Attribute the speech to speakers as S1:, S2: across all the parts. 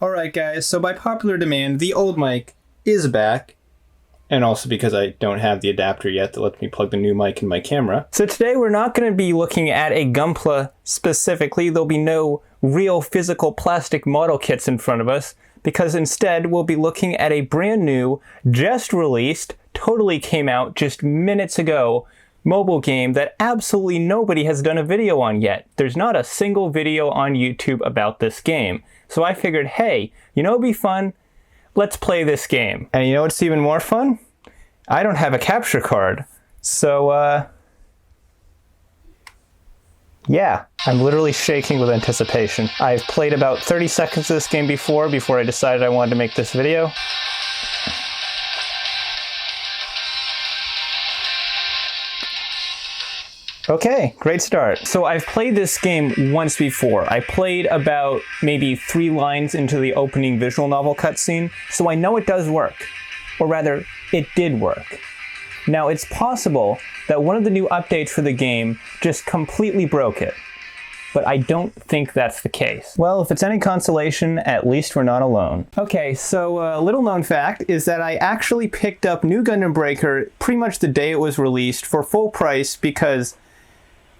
S1: Alright guys, so by popular demand, the old mic is back. And also because I don't have the adapter yet that lets me plug the new mic in my camera. So today we're not going to be looking at a Gunpla specifically. There'll be no real physical plastic model kits in front of us, because instead we'll be looking at a brand new, just released, totally came out just minutes ago, mobile game that absolutely nobody has done a video on yet. There's not a single video on YouTube about this game. So I figured, hey, you know, it'd be fun. Let's play this game. And you know what's even more fun? I don't have a capture card. So, yeah, I'm literally shaking with anticipation. I've played about 30 seconds of this game before I decided I wanted to make this video. Okay, great start. So I've played this game once before. I played about maybe 3 lines into the opening visual novel cutscene, so I know it does work. Or rather, it did work. Now, it's possible that one of the new updates for the game just completely broke it. But I don't think that's the case. Well, if it's any consolation, at least we're not alone. Okay, so a little known fact is that I actually picked up New Gundam Breaker pretty much the day it was released for full price because,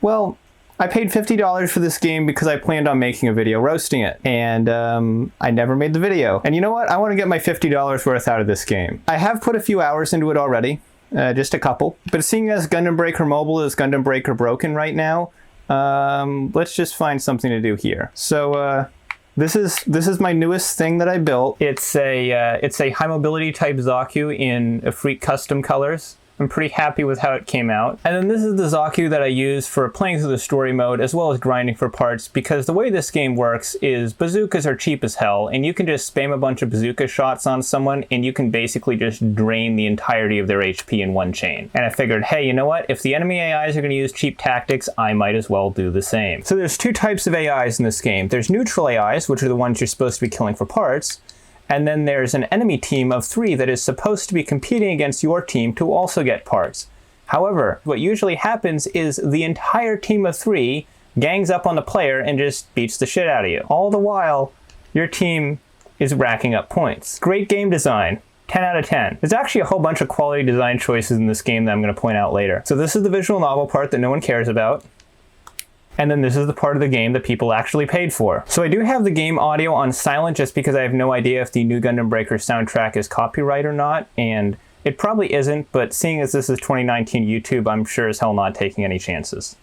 S1: well, I paid $50 for this game because I planned on making a video roasting it. And I never made the video. And you know what? I want to get my $50 worth out of this game. I have put a few hours into it already. Just a couple. But seeing as Gundam Breaker Mobile is Gundam Breaker Broken right now, let's just find something to do here. So this is my newest thing that I built. It's a high mobility type Zaku in Afrique custom colors. I'm pretty happy with how it came out. And then this is the Zaku that I use for playing through the story mode as well as grinding for parts, because the way this game works is bazookas are cheap as hell, and you can just spam a bunch of bazooka shots on someone and you can basically just drain the entirety of their HP in one chain. And I figured, hey, you know what? If the enemy AIs are going to use cheap tactics, I might as well do the same. So there's 2 types of AIs in this game. There's neutral AIs, which are the ones you're supposed to be killing for parts. And then there's an enemy team of 3 that is supposed to be competing against your team to also get parts. However, what usually happens is the entire team of 3 gangs up on the player and just beats the shit out of you. All the while, your team is racking up points. Great game design. 10 out of 10. There's actually a whole bunch of quality design choices in this game that I'm going to point out later. So this is the visual novel part that no one cares about. And then this is the part of the game that people actually paid for. So I do have the game audio on silent just because I have no idea if the New Gundam Breaker soundtrack is copyright or not, and it probably isn't, but seeing as this is 2019 YouTube, I'm sure as hell not taking any chances.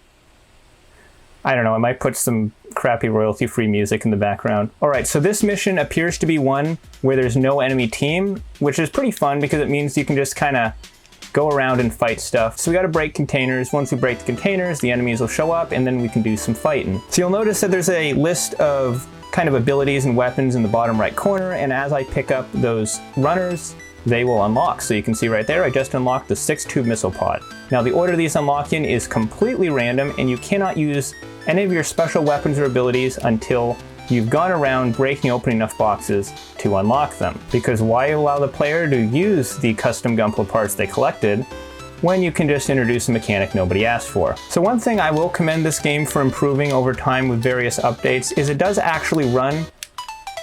S1: I don't know, I might put some crappy royalty-free music in the background. Alright, so this mission appears to be one where there's no enemy team, which is pretty fun because it means you can just kind of go around and fight stuff. So we gotta break containers. Once we break the containers, the enemies will show up and then we can do some fighting. So you'll notice that there's a list of kind of abilities and weapons in the bottom right corner, and as I pick up those runners, they will unlock. So you can see right there, I just unlocked the 6-tube missile pod. Now the order these unlock in is completely random, and you cannot use any of your special weapons or abilities until you've gone around breaking open enough boxes to unlock them. Because why allow the player to use the custom Gunpla parts they collected when you can just introduce a mechanic nobody asked for? So one thing I will commend this game for improving over time with various updates is it does actually run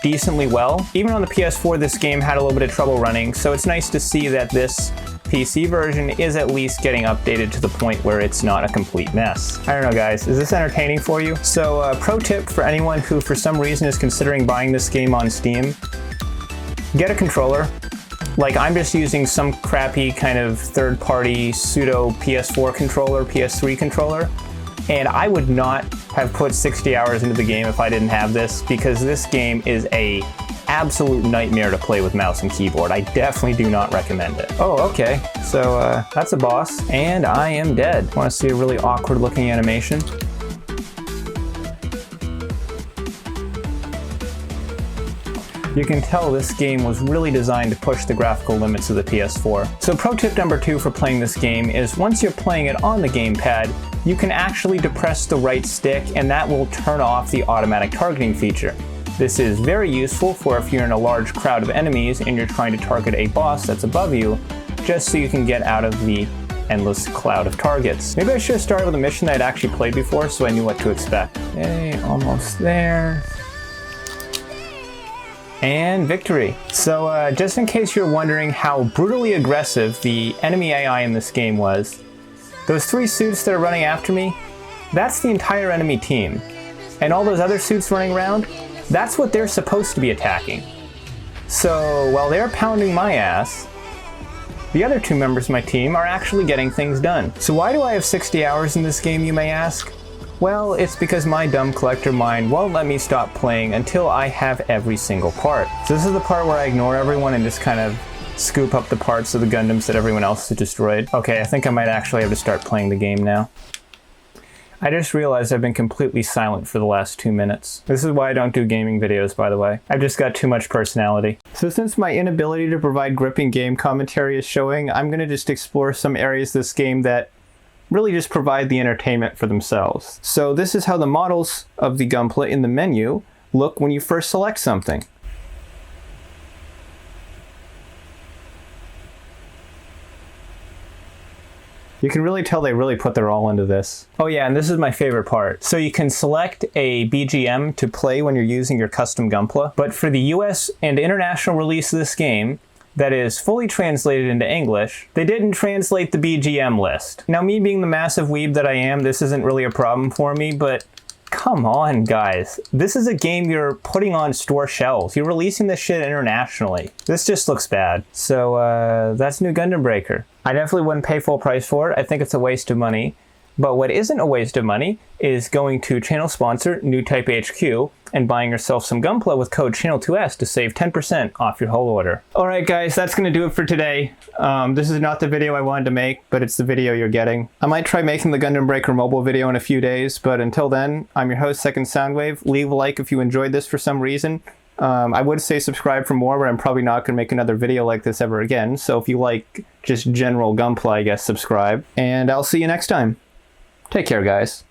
S1: decently well. Even on the PS4, this game had a little bit of trouble running, so it's nice to see that this PC version is at least getting updated to the point where it's not a complete mess. I don't know guys, is this entertaining for you? So pro tip for anyone who for some reason is considering buying this game on Steam, get a controller. Like, I'm just using some crappy kind of third-party pseudo PS4 controller, PS3 controller, and I would not have put 60 hours into the game if I didn't have this, because this game is a absolute nightmare to play with mouse and keyboard. I definitely do not recommend it. Oh, okay. So that's a boss, and I am dead. Want to see a really awkward looking animation? You can tell this game was really designed to push the graphical limits of the PS4. So pro tip number 2 for playing this game is once you're playing it on the gamepad, you can actually depress the right stick and that will turn off the automatic targeting feature. This is very useful for if you're in a large crowd of enemies and you're trying to target a boss that's above you, just so you can get out of the endless cloud of targets. Maybe I should have started with a mission that I'd actually played before so I knew what to expect. Okay, almost there. And victory. So just in case you're wondering how brutally aggressive the enemy AI in this game was, those 3 suits that are running after me, that's the entire enemy team. And all those other suits running around, that's what they're supposed to be attacking. So while they're pounding my ass, the other 2 members of my team are actually getting things done. So why do I have 60 hours in this game, you may ask? Well, it's because my dumb collector mind won't let me stop playing until I have every single part. So this is the part where I ignore everyone and just kind of scoop up the parts of the Gundams that everyone else has destroyed. Okay, I think I might actually have to start playing the game now. I just realized I've been completely silent for the last 2 minutes. This is why I don't do gaming videos, by the way. I've just got too much personality. So since my inability to provide gripping game commentary is showing, I'm gonna just explore some areas of this game that really just provide the entertainment for themselves. So this is how the models of the Gunpla in the menu look when you first select something. You can really tell they really put their all into this. Oh yeah, and this is my favorite part. So you can select a BGM to play when you're using your custom Gunpla, but for the US and international release of this game, that is fully translated into English, they didn't translate the BGM list. Now, me being the massive weeb that I am, this isn't really a problem for me, but come on, guys. This is a game you're putting on store shelves. You're releasing this shit internationally. This just looks bad. So, that's New Gundam Breaker. I definitely wouldn't pay full price for it. I think it's a waste of money. But what isn't a waste of money is going to channel sponsor New Type HQ and buying yourself some Gunpla with code Channel2S to save 10% off your whole order. Alright guys, that's going to do it for today. This is not the video I wanted to make, but it's the video you're getting. I might try making the Gundam Breaker mobile video in a few days, but until then, I'm your host, Second Soundwave. Leave a like if you enjoyed this for some reason. I would say subscribe for more, but I'm probably not going to make another video like this ever again. So if you like just general Gunpla, I guess subscribe. And I'll see you next time. Take care, guys.